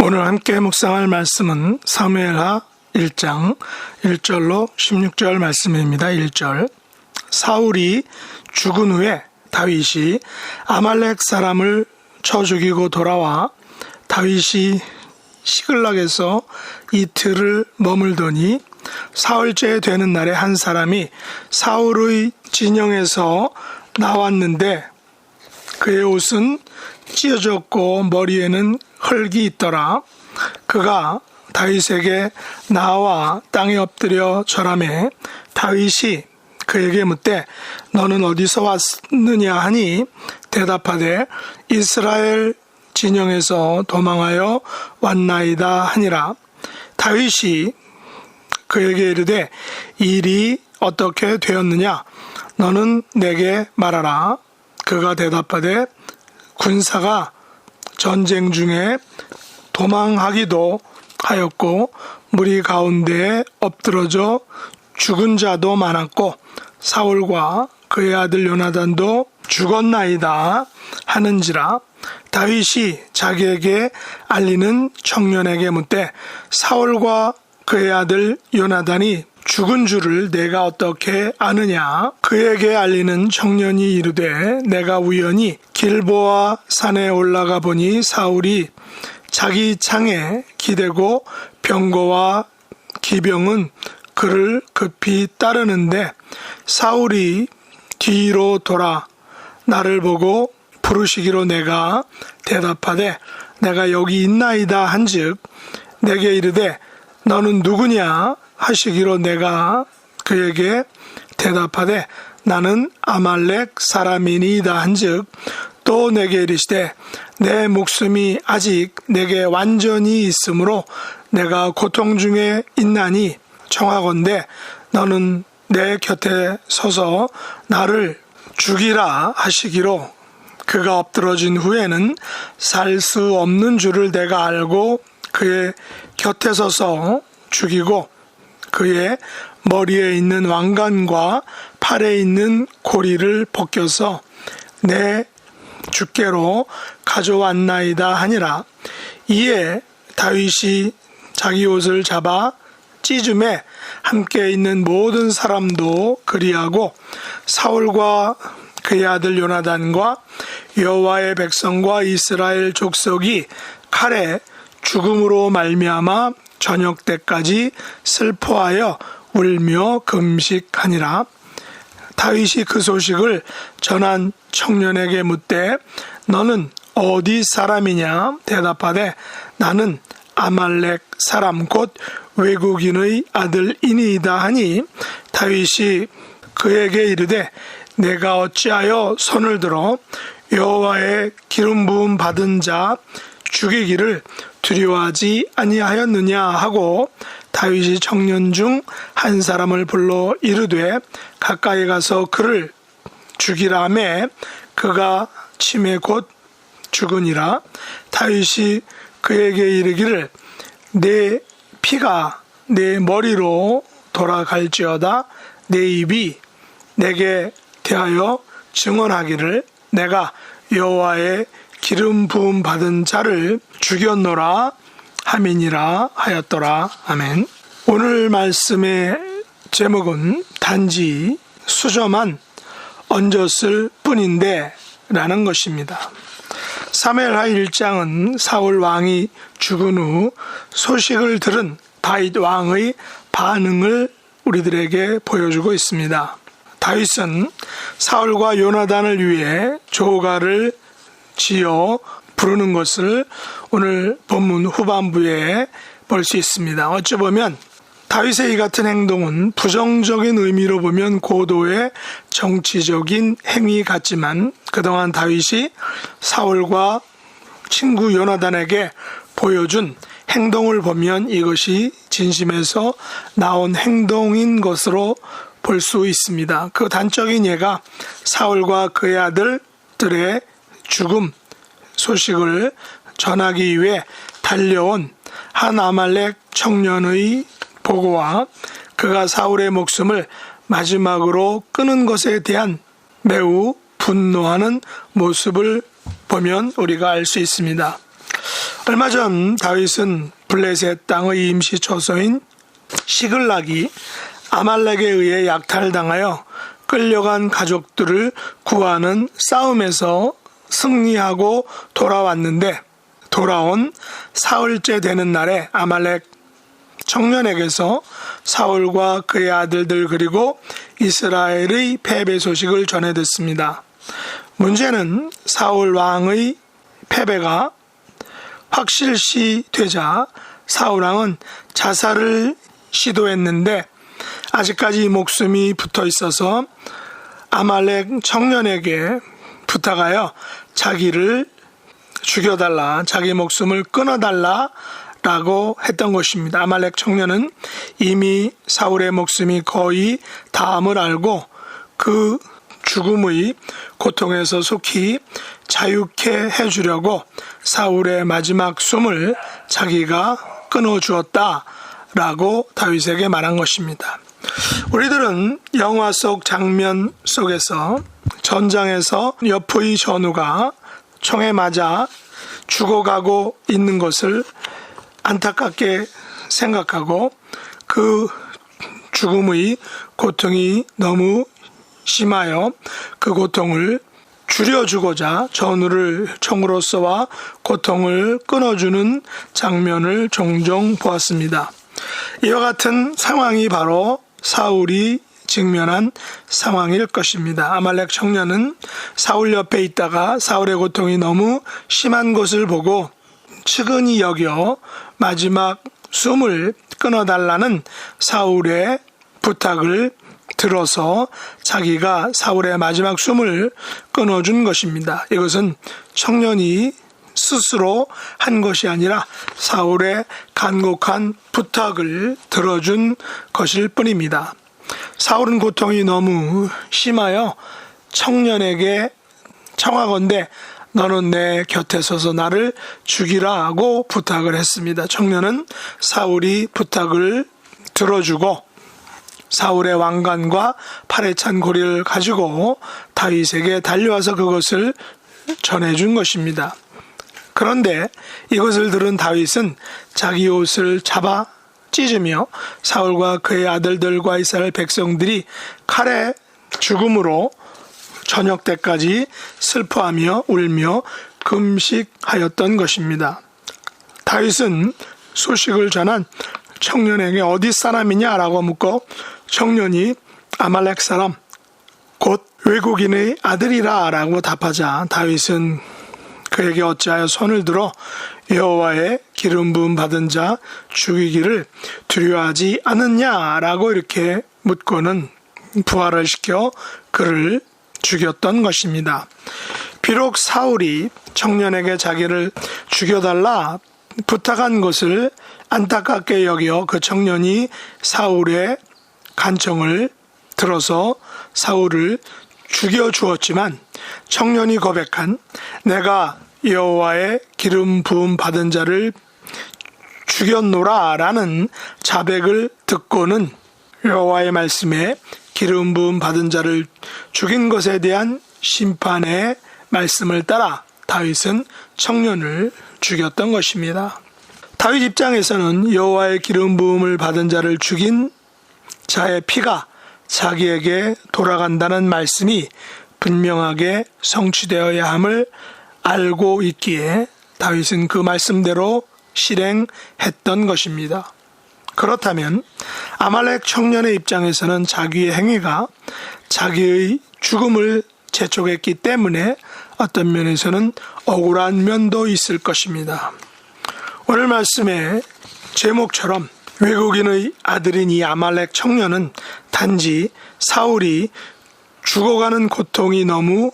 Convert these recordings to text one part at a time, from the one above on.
오늘 함께 묵상할 말씀은 사무엘하 1장 1절로 16절 말씀입니다. 1절. 사울이 죽은 후에 다윗이 아말렉 사람을 쳐 죽이고 돌아와 다윗이 시글락에서 이틀을 머물더니 사흘째 되는 날에 한 사람이 사울의 진영에서 나왔는데 그의 옷은 찢어졌고 머리에는 흙이 있더라. 그가 다윗에게 나와 땅에 엎드려 절하매 다윗이 그에게 묻되 너는 어디서 왔느냐 하니 대답하되 이스라엘 진영에서 도망하여 왔나이다 하니라. 다윗이 그에게 이르되 일이 어떻게 되었느냐 너는 내게 말하라. 그가 대답하되 군사가 전쟁 중에 도망하기도 하였고 무리 가운데에 엎드러져 죽은 자도 많았고 사울과 그의 아들 요나단도 죽었나이다 하는지라. 다윗이 자기에게 알리는 청년에게 묻되 사울과 그의 아들 요나단이 죽은 줄을 내가 어떻게 아느냐. 그에게 알리는 청년이 이르되 내가 우연히 길보아 산에 올라가 보니 사울이 자기 창에 기대고 병거와 기병은 그를 급히 따르는데 사울이 뒤로 돌아 나를 보고 부르시기로 내가 대답하되 내가 여기 있나이다 한즉 내게 이르되 너는 누구냐 하시기로 내가 그에게 대답하되 나는 아말렉 사람이니이다 한즉 또 내게 이르시되 내 목숨이 아직 내게 완전히 있으므로 내가 고통 중에 있나니 청하건대 너는 내 곁에 서서 나를 죽이라 하시기로 그가 엎드러진 후에는 살 수 없는 줄을 내가 알고 그의 곁에 서서 죽이고 그의 머리에 있는 왕관과 팔에 있는 고리를 벗겨서 내 주께로 가져왔나이다 하니라. 이에 다윗이 자기 옷을 잡아 찢음에 함께 있는 모든 사람도 그리하고 사울과 그의 아들 요나단과 여호와의 백성과 이스라엘 족속이 칼에 죽음으로 말미암아 저녁 때까지 슬퍼하여 울며 금식하니라. 다윗이 그 소식을 전한 청년에게 묻되 너는 어디 사람이냐 대답하되 나는 아말렉 사람 곧 외국인의 아들이니이다 하니 다윗이 그에게 이르되 내가 어찌하여 손을 들어 여호와의 기름 부음 받은 자 죽이기를 두려워하지 아니하였느냐 하고 다윗이 청년 중 한 사람을 불러 이르되 가까이 가서 그를 죽이라 하매 그가 침에 곧 죽으니라. 다윗이 그에게 이르기를 내 피가 내 머리로 돌아갈지어다 내 입이 내게 대하여 증언하기를 내가 여호와의 기름 부음 받은 자를 죽였노라 함이니라 하였더라. 아멘. 오늘 말씀의 제목은 단지 수저만 얹었을 뿐인데 라는 것입니다. 사무엘하 1장은 사울 왕이 죽은 후 소식을 들은 다윗 왕의 반응을 우리들에게 보여주고 있습니다. 다윗은 사울과 요나단을 위해 조가를 지어 부르는 것을 오늘 본문 후반부에 볼 수 있습니다. 어찌 보면 다윗의 이 같은 행동은 부정적인 의미로 보면 고도의 정치적인 행위 같지만 그동안 다윗이 사울과 친구 요나단에게 보여준 행동을 보면 이것이 진심에서 나온 행동인 것으로 볼 수 있습니다. 그 단적인 예가 사울과 그의 아들들의 죽음 소식을 전하기 위해 달려온 한 아말렉 청년의 보고와 그가 사울의 목숨을 마지막으로 끊은 것에 대한 매우 분노하는 모습을 보면 우리가 알 수 있습니다. 얼마 전 다윗은 블레셋 땅의 임시 초소인 시글락이 아말렉에 의해 약탈당하여 끌려간 가족들을 구하는 싸움에서 승리하고 돌아왔는데, 돌아온 사흘째 되는 날에 아말렉 청년에게서 사울과 그의 아들들 그리고 이스라엘의 패배 소식을 전해 듣습니다. 문제는 사울 왕의 패배가 확실시 되자 사울 왕은 자살을 시도했는데 아직까지 목숨이 붙어 있어서 아말렉 청년에게 부탁하여 자기를 죽여달라, 자기 목숨을 끊어달라 라고 했던 것입니다. 아말렉 청년은 이미 사울의 목숨이 거의 다함을 알고 그 죽음의 고통에서 속히 자유케 해주려고 사울의 마지막 숨을 자기가 끊어주었다 라고 다윗에게 말한 것입니다. 우리들은 영화 속 장면 속에서 전장에서 옆의 전우가 총에 맞아 죽어가고 있는 것을 안타깝게 생각하고 그 죽음의 고통이 너무 심하여 그 고통을 줄여주고자 전우를 총으로 쏘아 고통을 끊어주는 장면을 종종 보았습니다. 이와 같은 상황이 바로 사울이 직면한 상황일 것입니다. 아말렉 청년은 사울 옆에 있다가 사울의 고통이 너무 심한 것을 보고 측은히 여겨 마지막 숨을 끊어달라는 사울의 부탁을 들어서 자기가 사울의 마지막 숨을 끊어준 것입니다. 이것은 청년이 스스로 한 것이 아니라 사울의 간곡한 부탁을 들어준 것일 뿐입니다. 사울은 고통이 너무 심하여 청년에게 청하건대 너는 내 곁에 서서 나를 죽이라고 부탁을 했습니다. 청년은 사울이 부탁을 들어주고 사울의 왕관과 팔에 찬 고리를 가지고 다윗에게 달려와서 그것을 전해준 것입니다. 그런데 이것을 들은 다윗은 자기 옷을 잡아 찢으며 사울과 그의 아들들과 이스라엘 백성들이 칼의 죽음으로 저녁 때까지 슬퍼하며 울며 금식하였던 것입니다. 다윗은 소식을 전한 청년에게 어디 사람이냐라고 묻고 청년이 아말렉 사람 곧 외국인의 아들이라 라고 답하자 다윗은 그에게 어찌하여 손을 들어 여호와의 기름 부음 받은 자 죽이기를 두려워하지 않느냐라고 이렇게 묻고는 부활을 시켜 그를 죽였던 것입니다. 비록 사울이 청년에게 자기를 죽여달라 부탁한 것을 안타깝게 여겨 그 청년이 사울의 간청을 들어서 사울을 죽여주었지만 청년이 고백한 내가 여호와의 기름 부음 받은 자를 죽였노라 라는 자백을 듣고는 여호와의 말씀에 기름 부음 받은 자를 죽인 것에 대한 심판의 말씀을 따라 다윗은 청년을 죽였던 것입니다. 다윗 입장에서는 여호와의 기름 부음을 받은 자를 죽인 자의 피가 자기에게 돌아간다는 말씀이 분명하게 성취되어야 함을 알고 있기에 다윗은 그 말씀대로 실행했던 것입니다. 그렇다면 아말렉 청년의 입장에서는 자기의 행위가 자기의 죽음을 재촉했기 때문에 어떤 면에서는 억울한 면도 있을 것입니다. 오늘 말씀의 제목처럼 외국인의 아들인 이 아말렉 청년은 단지 사울이 죽어가는 고통이 너무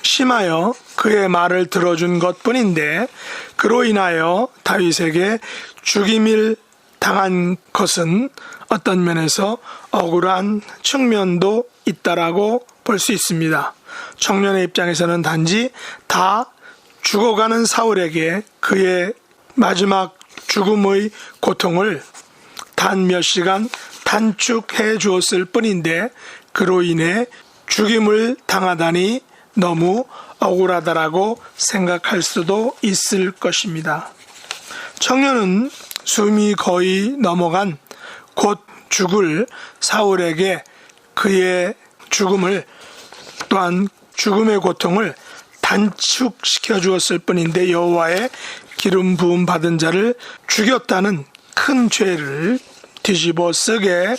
심하여 그의 말을 들어준 것뿐인데 그로 인하여 다윗에게 죽임을 당한 것은 어떤 면에서 억울한 측면도 있다라고 볼 수 있습니다. 청년의 입장에서는 단지 다 죽어가는 사울에게 그의 마지막 죽음의 고통을 단 몇 시간 단축해 주었을 뿐인데 그로 인해 죽임을 당하다니 너무 억울하다라고 생각할 수도 있을 것입니다. 청년은 숨이 거의 넘어간 곧 죽을 사울에게 그의 죽음을 또한 죽음의 고통을 단축시켜 주었을 뿐인데 여호와의 기름 부음 받은 자를 죽였다는 큰 죄를 뒤집어 쓰게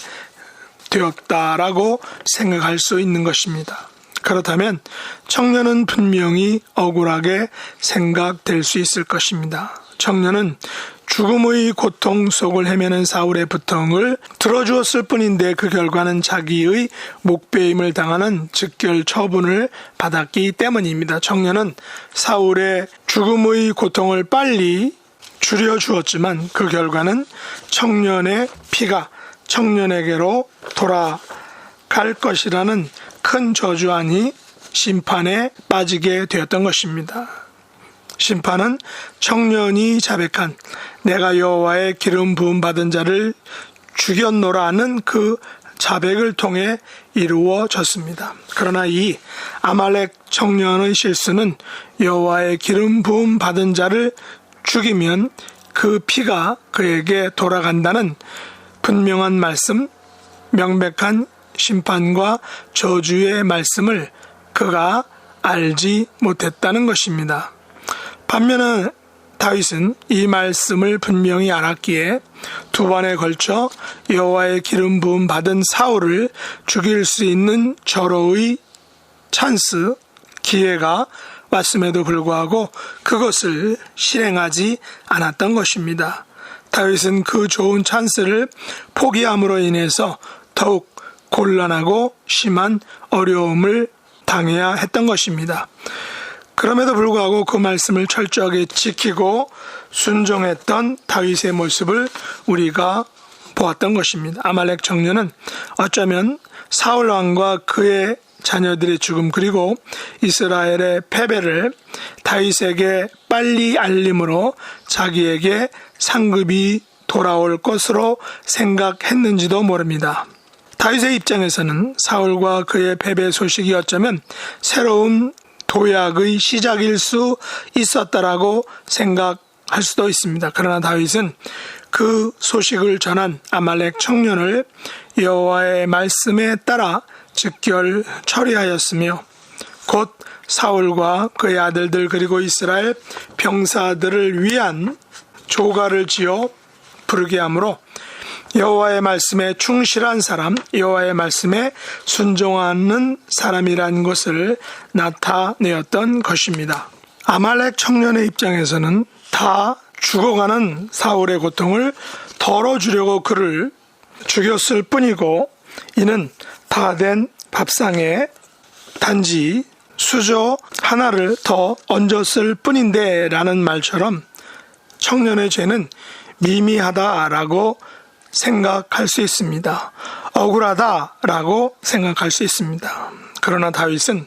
되었다라고 생각할 수 있는 것입니다. 그렇다면 청년은 분명히 억울하게 생각될 수 있을 것입니다. 청년은 죽음의 고통 속을 헤매는 사울의 부통을 들어주었을 뿐인데 그 결과는 자기의 목배임을 당하는 즉결 처분을 받았기 때문입니다. 청년은 사울의 죽음의 고통을 빨리 줄여주었지만 그 결과는 청년의 피가 청년에게로 돌아갈 것이라는 큰 저주 아니 심판에 빠지게 되었던 것입니다. 심판은 청년이 자백한 내가 여호와의 기름 부음 받은 자를 죽였노라는 그 자백을 통해 이루어졌습니다. 그러나 이 아말렉 청년의 실수는 여호와의 기름 부음 받은 자를 죽이면 그 피가 그에게 돌아간다는 분명한 말씀, 명백한 심판과 저주의 말씀을 그가 알지 못했다는 것입니다. 반면에 다윗은 이 말씀을 분명히 알았기에 두 번에 걸쳐 여호와의 기름 부음 받은 사울을 죽일 수 있는 절호의 찬스, 기회가 왔음에도 불구하고 그것을 실행하지 않았던 것입니다. 다윗은 그 좋은 찬스를 포기함으로 인해서 더욱 곤란하고 심한 어려움을 당해야 했던 것입니다. 그럼에도 불구하고 그 말씀을 철저하게 지키고 순종했던 다윗의 모습을 우리가 보았던 것입니다. 아말렉 청년은 어쩌면 사울 왕과 그의 자녀들의 죽음 그리고 이스라엘의 패배를 다윗에게 빨리 알림으로 자기에게 상급이 돌아올 것으로 생각했는지도 모릅니다. 다윗의 입장에서는 사울과 그의 패배 소식이 어쩌면 새로운 도약의 시작일 수 있었다라고 생각할 수도 있습니다. 그러나 다윗은 그 소식을 전한 아말렉 청년을 여호와의 말씀에 따라 즉결 처리하였으며 곧 사울과 그의 아들들 그리고 이스라엘 병사들을 위한 조가를 지어 부르게 하므로 여호와의 말씀에 충실한 사람, 여호와의 말씀에 순종하는 사람이라는 것을 나타내었던 것입니다. 아말렉 청년의 입장에서는 다 죽어가는 사울의 고통을 덜어주려고 그를 죽였을 뿐이고 이는 다 된 밥상에 단지 수저 하나를 더 얹었을 뿐인데 라는 말처럼 청년의 죄는 미미하다라고 생각할 수 있습니다. 억울하다라고 생각할 수 있습니다. 그러나 다윗은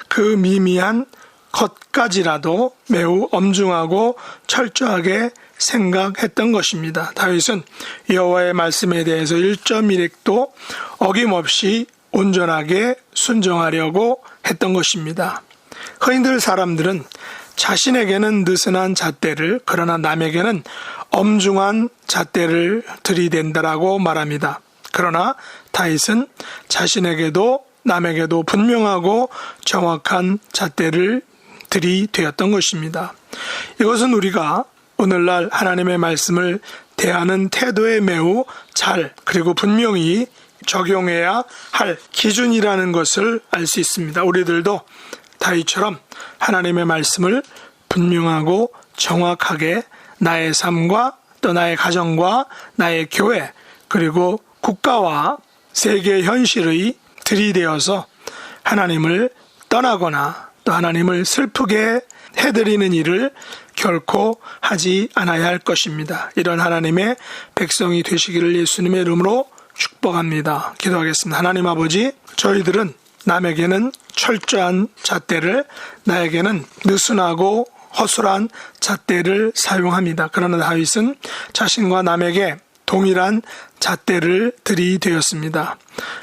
그 미미한 것까지라도 매우 엄중하고 철저하게 생각했던 것입니다. 다윗은 여호와의 말씀에 대해서 1.1핵도 어김없이 온전하게 순종하려고 했던 것입니다. 흔히들 사람들은 자신에게는 느슨한 잣대를 그러나 남에게는 엄중한 잣대를 들이댄다라고 말합니다. 그러나 다윗은 자신에게도 남에게도 분명하고 정확한 잣대를 들이대었던 것입니다. 이것은 우리가 오늘날 하나님의 말씀을 대하는 태도에 매우 잘 그리고 분명히 적용해야 할 기준이라는 것을 알 수 있습니다. 우리들도 다윗처럼 하나님의 말씀을 분명하고 정확하게 나의 삶과 또 나의 가정과 나의 교회 그리고 국가와 세계 현실의 들이대어서 하나님을 떠나거나 또 하나님을 슬프게 해드리는 일을 결코 하지 않아야 할 것입니다. 이런 하나님의 백성이 되시기를 예수님의 이름으로 축복합니다. 기도하겠습니다. 하나님 아버지, 저희들은 남에게는 철저한 잣대를 나에게는 느슨하고 허술한 잣대를 사용합니다. 그러나 다윗은 자신과 남에게 동일한 잣대를 들이대었습니다.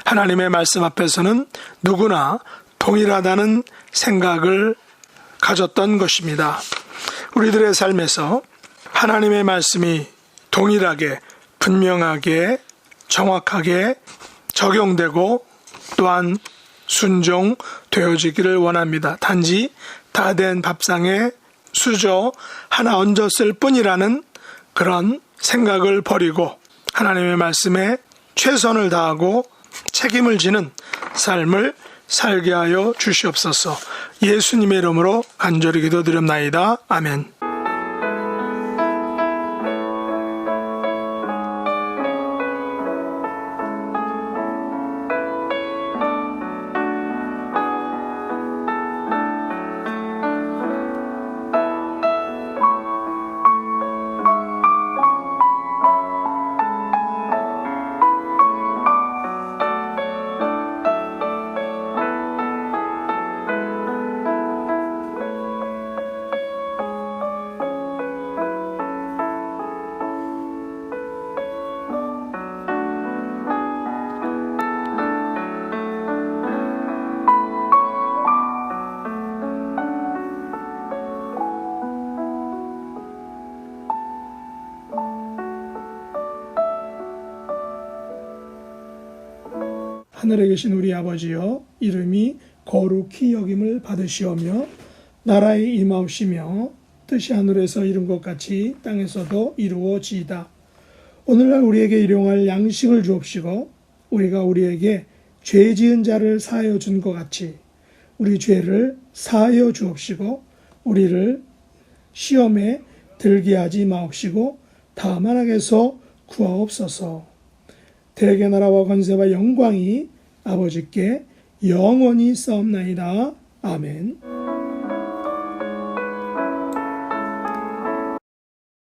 하나님의 말씀 앞에서는 누구나 동일하다는 생각을 가졌던 것입니다. 우리들의 삶에서 하나님의 말씀이 동일하게 분명하게 정확하게 적용되고 또한 순종되어지기를 원합니다. 단지 다 된 밥상에 수저 하나 얹었을 뿐이라는 그런 생각을 버리고 하나님의 말씀에 최선을 다하고 책임을 지는 삶을 살게 하여 주시옵소서. 예수님의 이름으로 간절히 기도드립나이다. 아멘. 하늘에 계신 우리 아버지여, 이름이 거룩히 여김을 받으시오며 나라의 임하옵시며 뜻이 하늘에서 이룬 것 같이 땅에서도 이루어지이다. 오늘날 우리에게 일용할 양식을 주옵시고 우리가 우리에게 죄 지은 자를 사하여 준 것 같이 우리 죄를 사하여 주옵시고 우리를 시험에 들게 하지 마옵시고 다만 악에서 구하옵소서. 대개 나라와 권세와 영광이 아버지께 영원히 싸움나이다. 아멘.